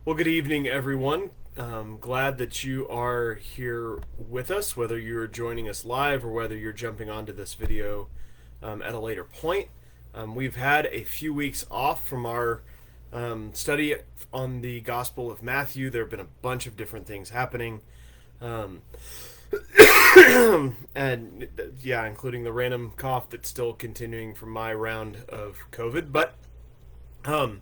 Well, good evening, everyone. Glad that you are here with us, whether you're joining us live or whether you're jumping onto this video at a later point. We've had a few weeks off from our study on the Gospel of Matthew. There have been a bunch of different things happening. Um, and yeah, including the random cough that's still continuing from my round of COVID. But um,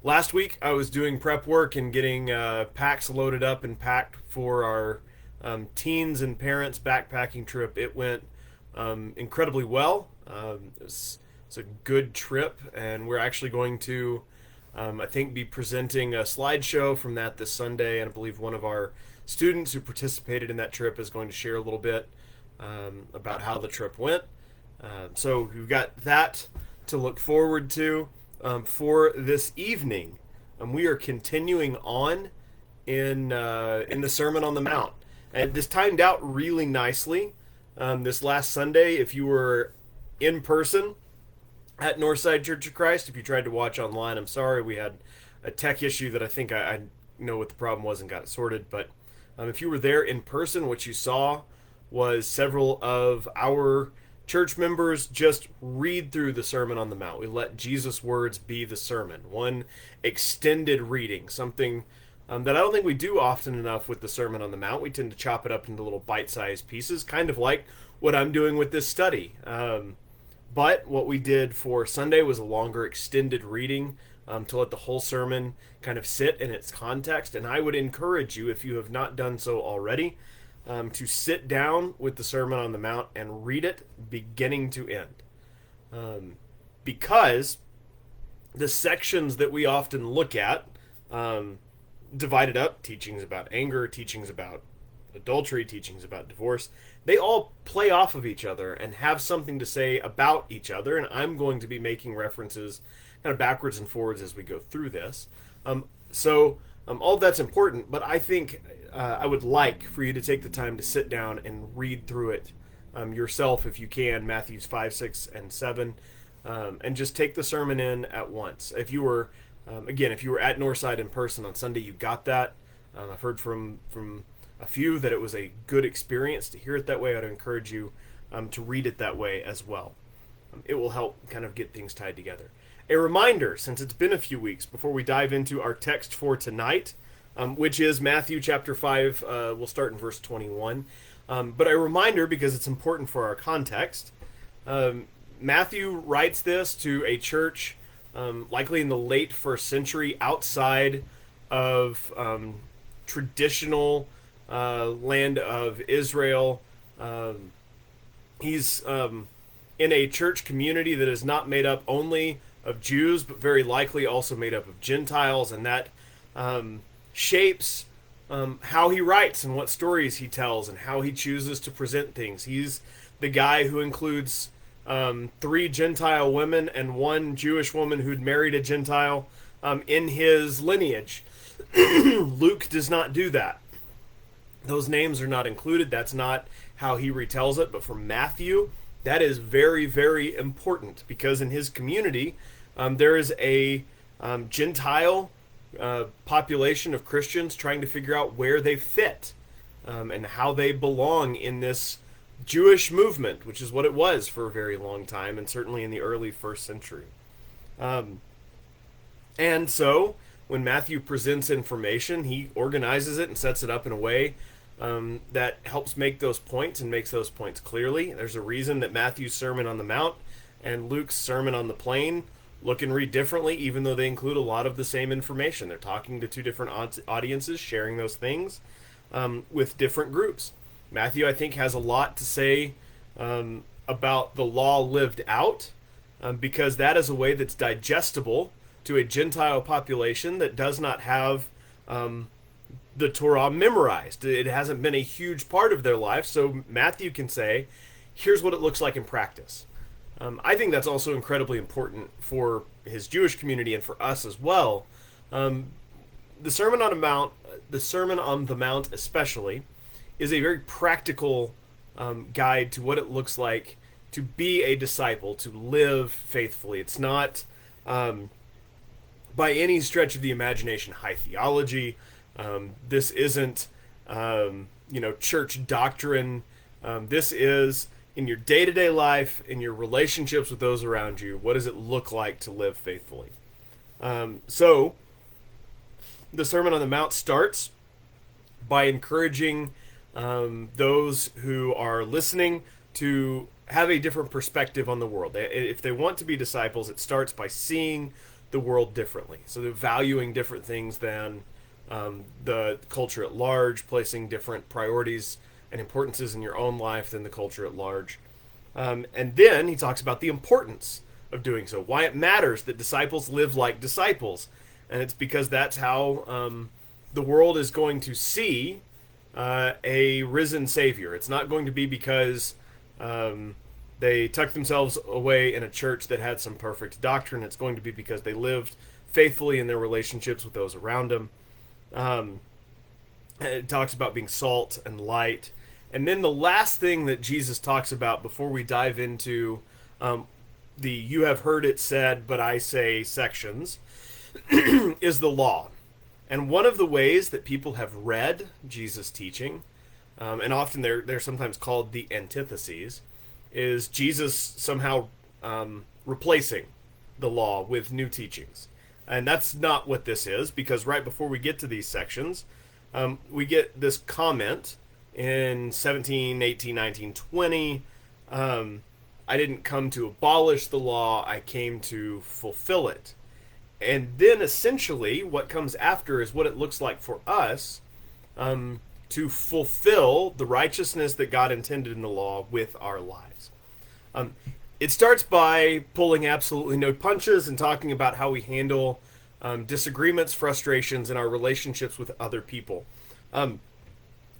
last week, I was doing prep work and getting packs loaded up and packed for our teens and parents backpacking trip. It went incredibly well. It's a good trip, and we're actually going to, I think, be presenting a slideshow from that this Sunday. And I believe one of our students who participated in that trip is going to share a little bit about how the trip went. So we've got that to look forward to. For this evening, we are continuing on in the Sermon on the Mount, and this timed out really nicely. This last Sunday, if you were in person at Northside Church of Christ, if you tried to watch online, I'm sorry, we had a tech issue that I think I know what the problem was and got it sorted. But if you were there in person, what you saw was several of our church members just read through the Sermon on the Mount. We let Jesus' words be the sermon. One extended reading, something that I don't think we do often enough with the Sermon on the Mount. We tend to chop it up into little bite-sized pieces, kind of like what I'm doing with this study. But what we did for Sunday was a longer extended reading to let the whole sermon kind of sit in its context. And I would encourage you, if you have not done so already, to sit down with the Sermon on the Mount and read it beginning to end. Because the sections that we often look at, divided up, teachings about anger, teachings about adultery, teachings about divorce, they all play off of each other and have something to say about each other. And I'm going to be making references kind of backwards and forwards as we go through this. All of that's important, but I think I would like for you to take the time to sit down and read through it yourself if you can, Matthews 5, 6, and 7, and just take the sermon in at once. If you were, if you were at Northside in person on Sunday, you got that. I've heard from a few that it was a good experience to hear it that way. I'd encourage you to read it that way as well. It will help kind of get things tied together. A reminder, since it's been a few weeks, before we dive into our text for tonight, which is Matthew chapter 5. We'll start in verse 21. But a reminder, because it's important for our context, Matthew writes this to a church likely in the late first century outside of traditional land of Israel. He's in a church community that is not made up only of Jews, but very likely also made up of Gentiles, and that shapes how he writes and what stories he tells and how he chooses to present things. He's the guy who includes 3 Gentile women and 1 Jewish woman who'd married a Gentile in his lineage. Luke does not do that. Those names are not included. That's not how he retells it. But for Matthew, that is very, very important, because in his community, there is a Gentile population of Christians trying to figure out where they fit and how they belong in this Jewish movement, which is what it was for a very long time, and certainly in the early first century. And so, when Matthew presents information, he organizes it and sets it up in a way that helps make those points and makes those points clearly. There's a reason that Matthew's Sermon on the Mount and Luke's Sermon on the Plain look and read differently, even though they include a lot of the same information. They're talking to 2 different audiences, sharing those things with different groups. Matthew, I think, has a lot to say about the law lived out, because that is a way that's digestible to a Gentile population that does not have the Torah memorized. It hasn't been a huge part of their life, so Matthew can say, here's what it looks like in practice. I think that's also incredibly important for his Jewish community and for us as well. The Sermon on the Mount especially, is a very practical guide to what it looks like to be a disciple, to live faithfully. It's not by any stretch of the imagination, high theology. This isn't, church doctrine. This is in your day-to-day life, in your relationships with those around you. What does it look like to live faithfully? So the Sermon on the Mount starts by encouraging those who are listening to have a different perspective on the world. If they want to be disciples, it starts by seeing the world differently. So they're valuing different things than the culture at large, placing different priorities and importances in your own life than the culture at large. And then he talks about the importance of doing so, why it matters that disciples live like disciples. And it's because that's how the world is going to see a risen Savior. It's not going to be because they tucked themselves away in a church that had some perfect doctrine. It's going to be because they lived faithfully in their relationships with those around them. It talks about being salt and light. And then the last thing that Jesus talks about before we dive into the "you have heard it said, but I say" sections is the law. And one of the ways that people have read Jesus' teaching, and often they're sometimes called the antitheses, is Jesus somehow replacing the law with new teachings. And that's not what this is, because right before we get to these sections, we get this comment in 17, 18, 19, 20. I didn't come to abolish the law, I came to fulfill it. And then essentially what comes after is what it looks like for us to fulfill the righteousness that God intended in the law with our lives. It starts by pulling absolutely no punches and talking about how we handle disagreements, frustrations, in our relationships with other people.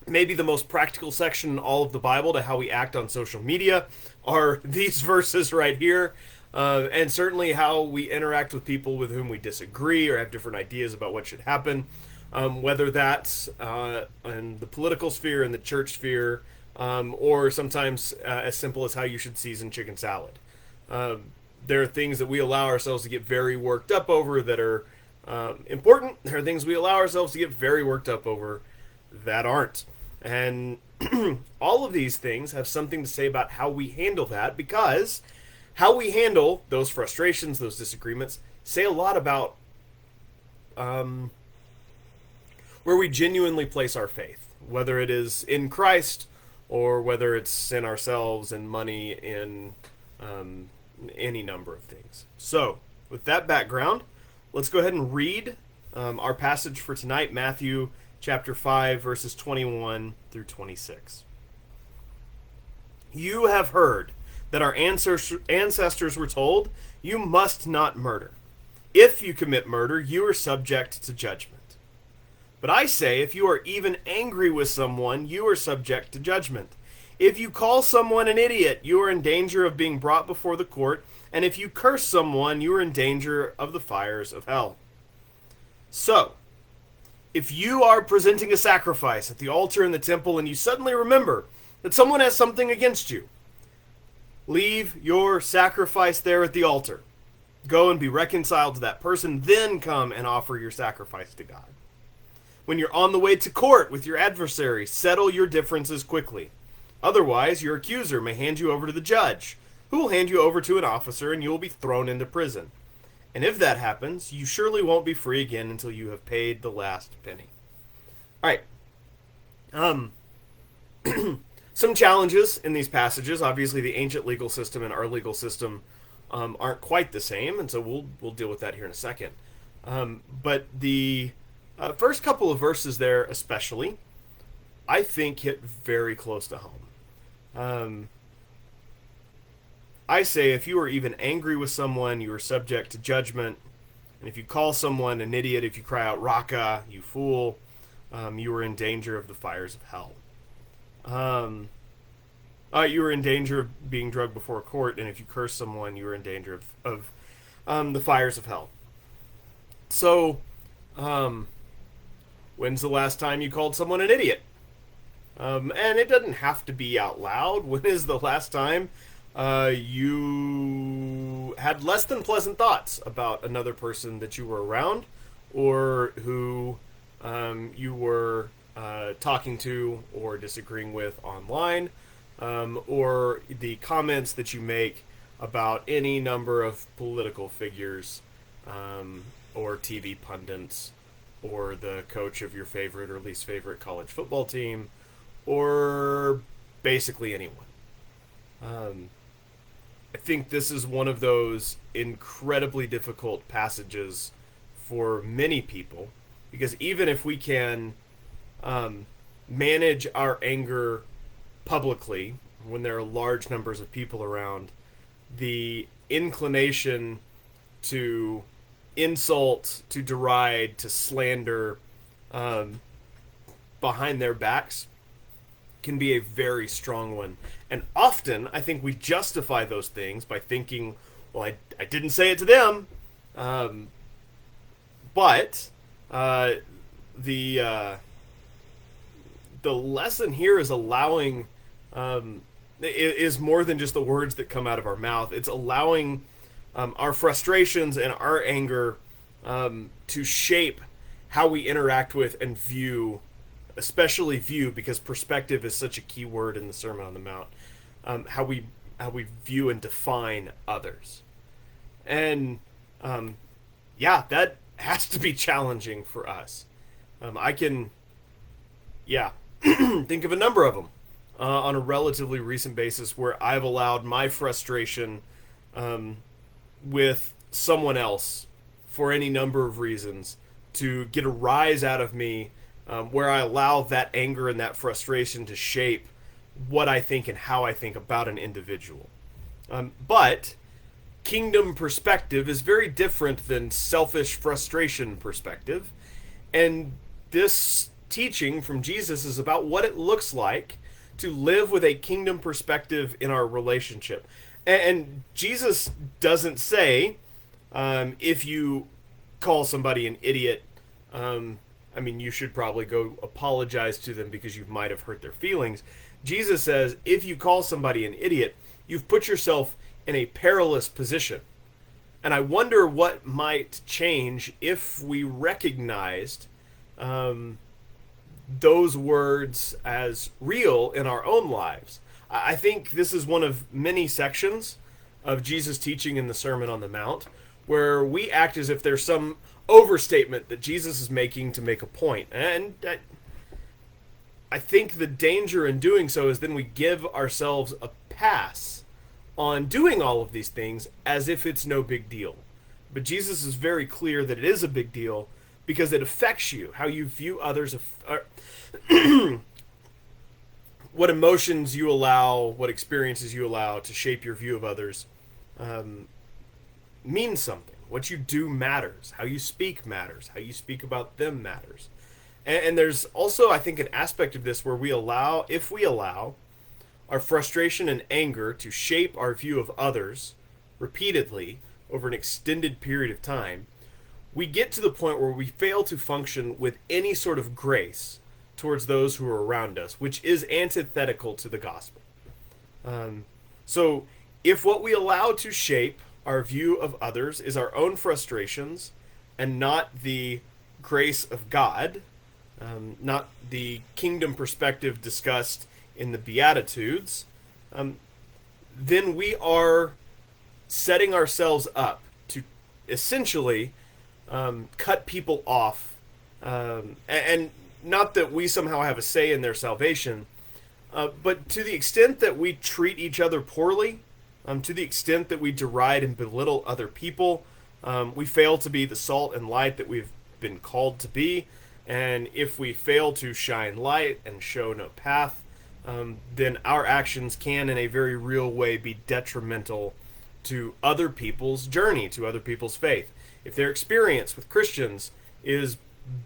Maybe the most practical section in all of the Bible to how we act on social media are these verses right here. And certainly how we interact with people with whom we disagree or have different ideas about what should happen, whether that's in the political sphere, in the church sphere, or sometimes as simple as how you should season chicken salad. There are things that we allow ourselves to get very worked up over that are important. There are things we allow ourselves to get very worked up over that aren't. And all of these things have something to say about how we handle that, because how we handle those frustrations, those disagreements, say a lot about where we genuinely place our faith, whether it is in Christ or whether it's in ourselves and money, in any number of things. So, with that background, let's go ahead and read our passage for tonight, Matthew chapter 5, verses 21 through 26. You have heard that our ancestors were told, "You must not murder. If you commit murder, you are subject to judgment." But I say, if you are even angry with someone, you are subject to judgment. If you call someone an idiot, you are in danger of being brought before the court, and if you curse someone, you are in danger of the fires of hell. So, if you are presenting a sacrifice at the altar in the temple and you suddenly remember that someone has something against you, leave your sacrifice there at the altar. Go and be reconciled to that person, then come and offer your sacrifice to God. When you're on the way to court with your adversary, settle your differences quickly. Otherwise, your accuser may hand you over to the judge, who will hand you over to an officer, and you will be thrown into prison. And if that happens, you surely won't be free again until you have paid the last penny. All right. Some challenges in these passages. Obviously, the ancient legal system and our legal system aren't quite the same, and so we'll deal with that here in a second. But the first couple of verses there, especially, I think hit very close to home. I say, if you are even angry with someone, you are subject to judgment. And if you call someone an idiot, if you cry out, "Raka, you fool," you are in danger of the fires of hell. You are in danger of being dragged before a court, and if you curse someone, you are in danger of the fires of hell. So, when's the last time you called someone an idiot? And it doesn't have to be out loud. When is the last time you who had less than pleasant thoughts about another person that you were around, or who you were talking to or disagreeing with online, or the comments that you make about any number of political figures, or TV pundits, or the coach of your favorite or least favorite college football team, or basically anyone. I think this is one of those incredibly difficult passages for many people, because even if we can manage our anger publicly when there are large numbers of people around, the inclination to insult, to deride, to slander behind their backs can be a very strong one. And often, I think we justify those things by thinking, well, I didn't say it to them. But the lesson here is allowing, is more than just the words that come out of our mouth. It's allowing our frustrations and our anger to shape how we interact with and view, especially view, because perspective is such a key word in the Sermon on the Mount, how we view and define others. And that has to be challenging for us. I can think of a number of them on a relatively recent basis where I've allowed my frustration with someone else for any number of reasons to get a rise out of me, where I allow that anger and that frustration to shape what I think and how I think about an individual. But kingdom perspective is very different than selfish frustration perspective. And this teaching from Jesus is about what it looks like to live with a kingdom perspective in our relationship. And Jesus doesn't say, if you call somebody an idiot, you should probably go apologize to them because you might have hurt their feelings. Jesus says, if you call somebody an idiot, you've put yourself in a perilous position. And I wonder what might change if we recognized those words as real in our own lives. I think this is one of many sections of Jesus' teaching in the Sermon on the Mount where we act as if there's some overstatement that Jesus is making to make a point. And I think the danger in doing so is then we give ourselves a pass on doing all of these things as if it's no big deal. But Jesus is very clear that it is a big deal because it affects you, how you view others, what emotions you allow, what experiences you allow to shape your view of others means something. What you do matters. How you speak matters. How you speak about them matters. And there's also, I think, an aspect of this where if we allow our frustration and anger to shape our view of others repeatedly over an extended period of time, we get to the point where we fail to function with any sort of grace towards those who are around us, which is antithetical to the gospel. So if what we allow to shape our view of others is our own frustrations and not the grace of God, not the kingdom perspective discussed in the Beatitudes, then we are setting ourselves up to essentially cut people off, and not that we somehow have a say in their salvation, but to the extent that we treat each other poorly, to the extent that we deride and belittle other people, we fail to be the salt and light that we've been called to be. And if we fail to shine light and show no path, then our actions can in a very real way be detrimental to other people's journey, to other people's faith. If their experience with Christians is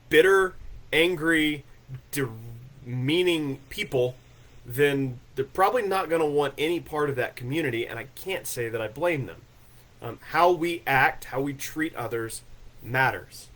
bitter, angry, demeaning people, then they're probably not going to want any part of that community, and I can't say that I blame them. How we act, how we treat others matters.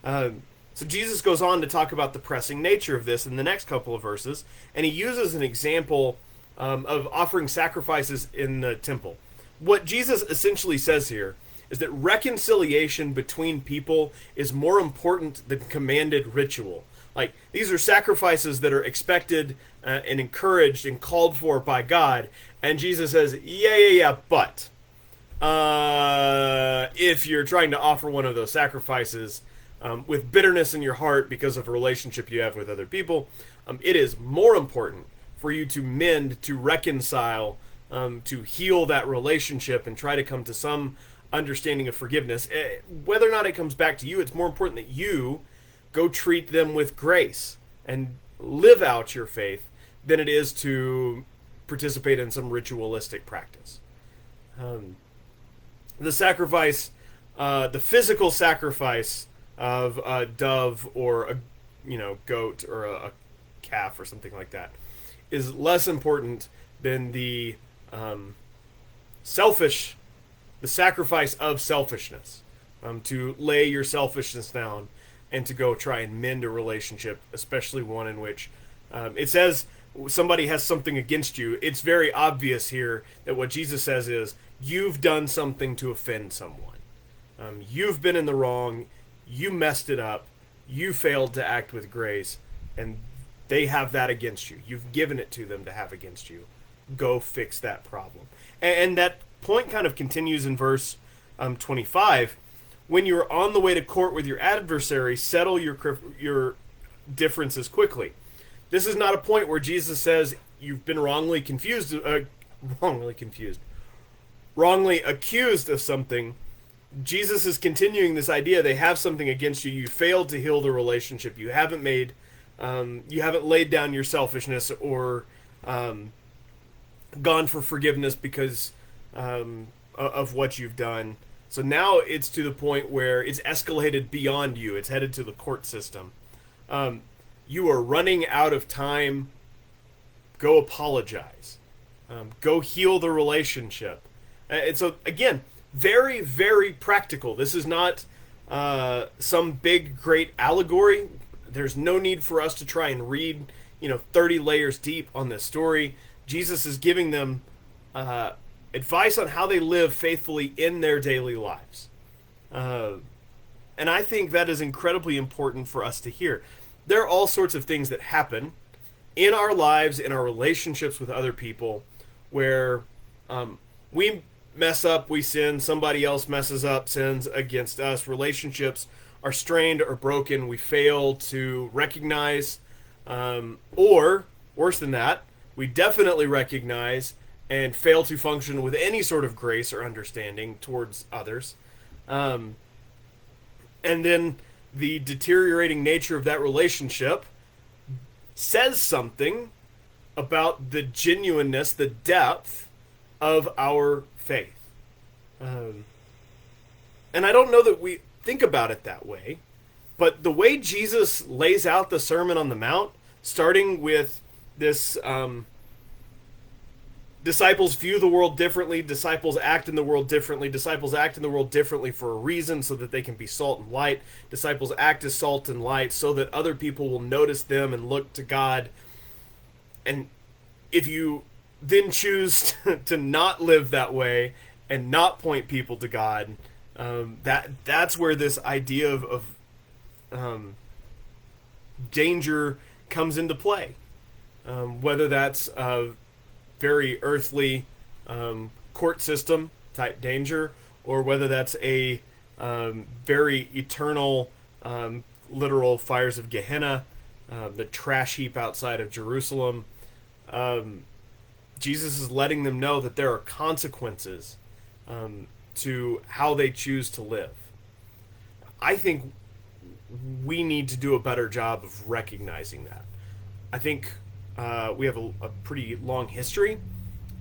So Jesus goes on to talk about the pressing nature of this in the next couple of verses, and he uses an example of offering sacrifices in the temple. what Jesus essentially says here is that reconciliation between people is more important than commanded ritual. Like, these are sacrifices that are expected and encouraged and called for by God. And Jesus says, yeah, but if you're trying to offer one of those sacrifices with bitterness in your heart because of a relationship you have with other people, it is more important for you to mend, to reconcile, to heal that relationship and try to come to some understanding of forgiveness. Whether or not it comes back to you, it's more important that you go treat them with grace and live out your faith than it is to participate in some ritualistic practice. The sacrifice, the physical sacrifice of a dove or a goat or a calf or something like that is less important than the sacrifice of selfishness, to lay your selfishness down and to go try and mend a relationship, especially one in which it says somebody has something against you. It's very obvious here that what Jesus says is, you've done something to offend someone. You've been in the wrong. You messed it up. You failed to act with grace, and they have that against you. You've given it to them to have against you. Go fix that problem. And that point kind of continues in verse 25. When you're on the way to court with your adversary, settle your differences quickly. This is not a point where Jesus says you've been wrongly accused of something. Jesus is continuing this idea. They have something against you. You failed to heal the relationship. You haven't laid down your selfishness or gone for forgiveness because of what you've done. So now it's to the point where it's escalated beyond you. It's headed to the court system. You are running out of time. Go apologize. Go heal the relationship. And so, again, very, very practical. This is not some big, great allegory. There's no need for us to try and read, 30 layers deep on this story. Jesus is giving them advice on how they live faithfully in their daily lives. And I think that is incredibly important for us to hear. There are all sorts of things that happen in our lives, in our relationships with other people, where we mess up, we sin, somebody else messes up, sins against us. Relationships are strained or broken. We fail to recognize, or worse than that, we definitely recognize and fail to function with any sort of grace or understanding towards others. And then the deteriorating nature of that relationship says something about the genuineness, the depth of our faith. And I don't know that we think about it that way, but the way Jesus lays out the Sermon on the Mount, starting with this disciples view the world differently, disciples act in the world differently, disciples act in the world differently for a reason so that they can be salt and light, disciples act as salt and light so that other people will notice them and look to God. And if you then choose to not live that way and not point people to God, that's where this idea of danger comes into play. Whether that's a very earthly court system type danger, or whether that's a very eternal, literal fires of Gehenna, the trash heap outside of Jerusalem. Jesus is letting them know that there are consequences to how they choose to live. I think we need to do a better job of recognizing that. I think we have a pretty long history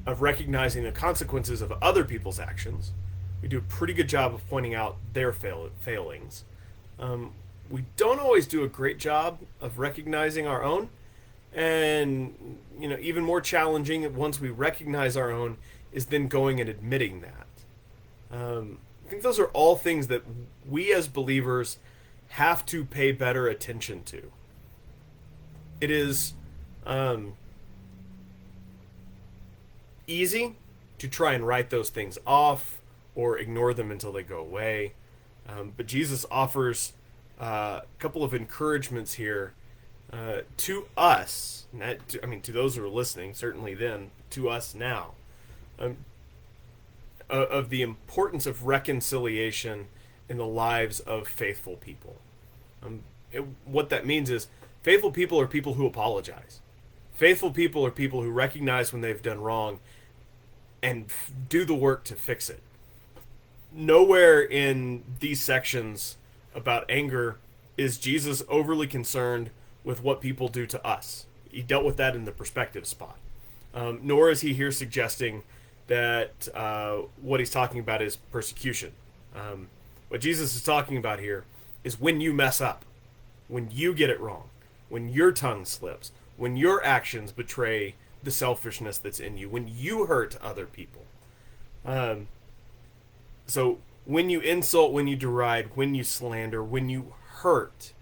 of recognizing the consequences of other people's actions. We do a pretty good job of pointing out their failings. We don't always do a great job of recognizing our own. And, even more challenging once we recognize our own is then going and admitting that. I think those are all things that we as believers have to pay better attention to. It is easy to try and write those things off or ignore them until they go away. But Jesus offers a couple of encouragements here to us, to those who are listening, certainly then, to us now, of the importance of reconciliation in the lives of faithful people. What that means is faithful people are people who apologize. Faithful people are people who recognize when they've done wrong and do the work to fix it. Nowhere in these sections about anger is Jesus overly concerned with what people do to us. He dealt with that in the perspective spot. Nor is he here suggesting that what he's talking about is persecution. What Jesus is talking about here is when you mess up, when you get it wrong, when your tongue slips, when your actions betray the selfishness that's in you, when you hurt other people. So when you insult, when you deride, when you slander, when you hurt,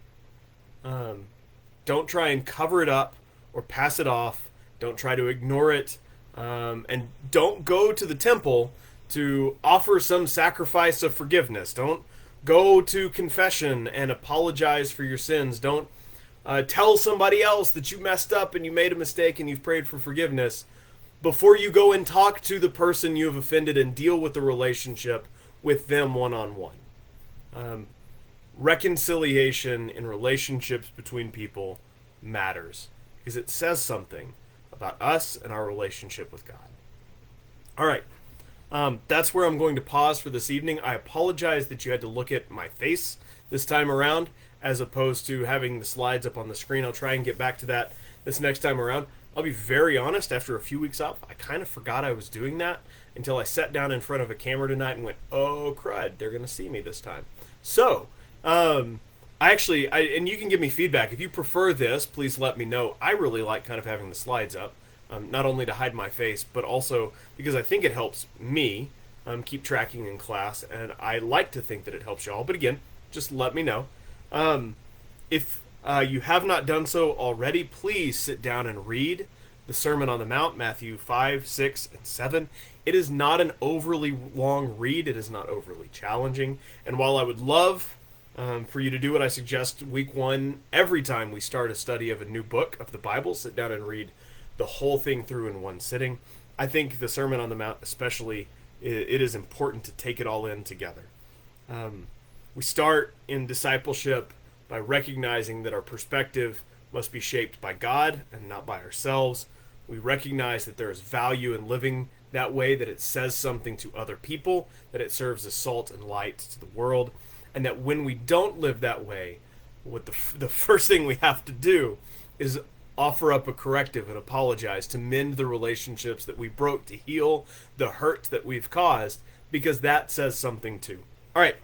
don't try and cover it up or pass it off. Don't try to ignore it. And don't go to the temple to offer some sacrifice of forgiveness. Don't go to confession and apologize for your sins. Don't tell somebody else that you messed up and you made a mistake and you've prayed for forgiveness before you go and talk to the person you have offended and deal with the relationship with them one-on-one. Reconciliation in relationships between people matters because it says something about us and our relationship with God. All right. That's where I'm going to pause for this evening. I apologize that you had to look at my face this time around as opposed to having the slides up on the screen. I'll try and get back to that this next time around. I'll be very honest, after a few weeks off, I kind of forgot I was doing that until I sat down in front of a camera tonight and went, oh crud, they're going to see me this time. So, and you can give me feedback. If you prefer this, please let me know. I really like kind of having the slides up, not only to hide my face, but also because I think it helps me keep tracking in class, and I like to think that it helps y'all. But again, just let me know. If you have not done so already, please sit down and read the Sermon on the Mount, Matthew 5, 6, and 7. It is not an overly long read. It is not overly challenging. And while I would love for you to do what I suggest week one, every time we start a study of a new book of the Bible, sit down and read the whole thing through in one sitting. I think the Sermon on the Mount especially, it is important to take it all in together. We start in discipleship by recognizing that our perspective must be shaped by God and not by ourselves. We recognize that there is value in living that way, that it says something to other people, that it serves as salt and light to the world, and that when we don't live that way, what the first thing we have to do is offer up a corrective and apologize to mend the relationships that we broke, to heal the hurt that we've caused, because that says something too. All right,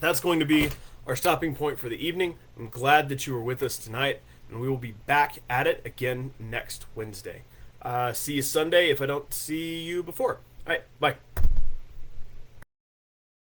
that's going to be our stopping point for the evening. I'm glad that you were with us tonight, and we will be back at it again next Wednesday. See you Sunday if I don't see you before. All right, bye.